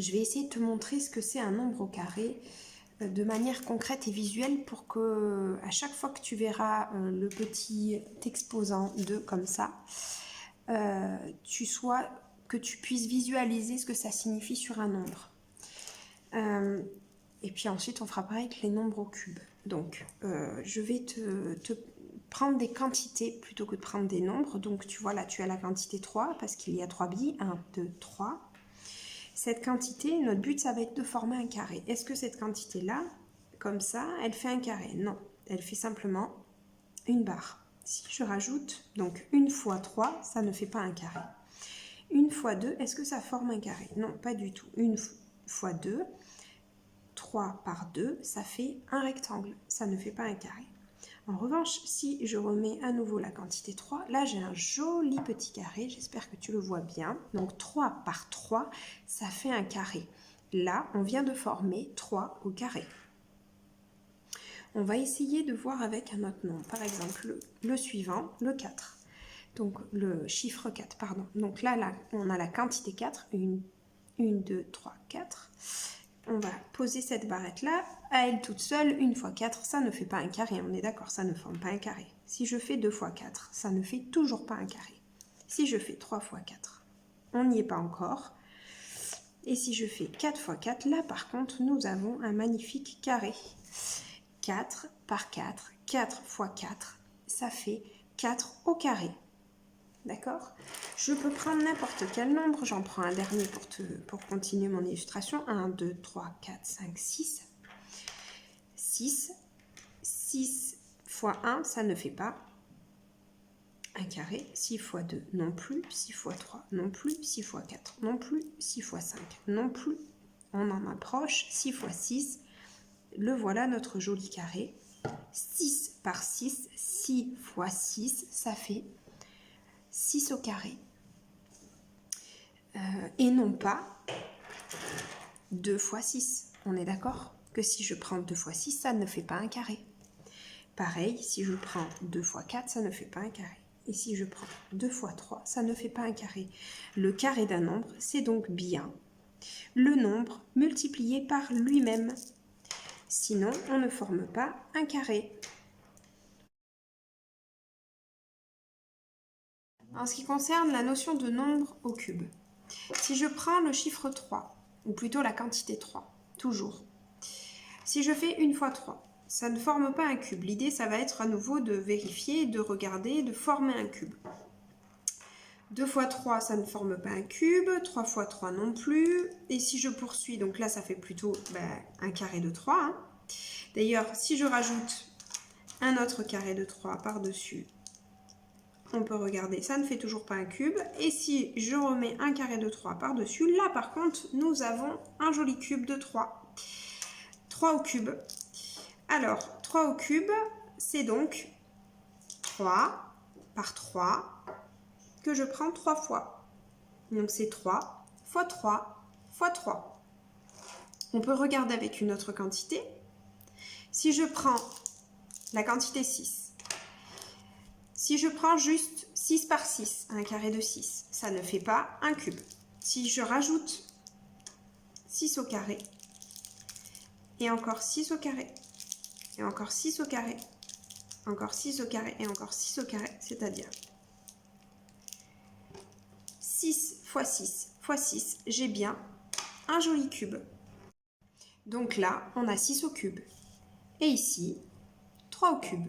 je vais essayer de te montrer ce que c'est un nombre au carré de manière concrète et visuelle pour que à chaque fois que tu verras le petit exposant de comme ça, que tu puisses visualiser ce que ça signifie sur un nombre. Et puis ensuite, on fera pareil avec les nombres au cube. Donc, je vais te prendre des quantités plutôt que de prendre des nombres. Donc, tu vois, là, tu as la quantité 3 parce qu'il y a 3 billes. 1, 2, 3. Cette quantité, notre but, ça va être de former un carré. Est-ce que cette quantité-là, comme ça, elle fait un carré? Non, elle fait simplement une barre. Si je rajoute, donc 1 fois 3, ça ne fait pas un carré. 1 fois 2, est-ce que ça forme un carré? Non, pas du tout. 1 fois 2, 3 par 2, ça fait un rectangle. Ça ne fait pas un carré. En revanche, si je remets à nouveau la quantité 3, là j'ai un joli petit carré, j'espère que tu le vois bien. Donc 3 par 3, ça fait un carré. Là, on vient de former 3 au carré. On va essayer de voir avec un autre nombre, par exemple le suivant, le 4. Donc le chiffre 4, pardon. Donc là, on a la quantité 4, 1, 2, 3, 4. On va poser cette barrette-là, à elle toute seule, 1 fois 4, ça ne fait pas un carré, on est d'accord, ça ne forme pas un carré. Si je fais 2 fois 4, ça ne fait toujours pas un carré. Si je fais 3 fois 4, on n'y est pas encore. Et si je fais 4 fois 4, là par contre, nous avons un magnifique carré. 4 par 4, 4 fois 4, ça fait 4 au carré. D'accord? Je peux prendre n'importe quel nombre. J'en prends un dernier pour continuer mon illustration. 1, 2, 3, 4, 5, 6. 6. 6 fois 1, ça ne fait pas un carré. 6 fois 2, non plus. 6 fois 3, non plus. 6 fois 4, non plus. 6 fois 5, non plus. On en approche. 6 fois 6, le voilà notre joli carré. 6 par 6, 6 fois 6, ça fait 6 au carré. Et non pas 2 fois 6. On est d'accord que si je prends 2 fois 6, ça ne fait pas un carré. Pareil, si je prends 2 fois 4, ça ne fait pas un carré. Et si je prends 2 fois 3, ça ne fait pas un carré. Le carré d'un nombre, c'est donc bien le nombre multiplié par lui-même. Sinon, on ne forme pas un carré. En ce qui concerne la notion de nombre au cube, si je prends le chiffre 3, ou plutôt la quantité 3, toujours, si je fais 1 fois 3, ça ne forme pas un cube. L'idée, ça va être à nouveau de vérifier, de regarder, de former un cube. 2 fois 3, ça ne forme pas un cube. 3 fois 3 non plus. Et si je poursuis, donc là, ça fait plutôt un carré de 3. Hein. D'ailleurs, si je rajoute un autre carré de 3 par-dessus, on peut regarder, ça ne fait toujours pas un cube. Et si je remets un carré de 3 par-dessus, là, par contre, nous avons un joli cube de 3. 3 au cube. Alors, 3 au cube, c'est donc 3 par 3 que je prends 3 fois. Donc, c'est 3 fois 3 fois 3. On peut regarder avec une autre quantité. Si je prends la quantité 6, si je prends juste 6 par 6, un carré de 6, ça ne fait pas un cube. Si je rajoute 6 au carré, et encore 6 au carré, et encore 6 au carré, encore 6 au carré, et encore 6 au carré, c'est-à-dire 6 fois 6 fois 6, j'ai bien un joli cube. Donc là, on a 6 au cube. Et ici, 3 au cube.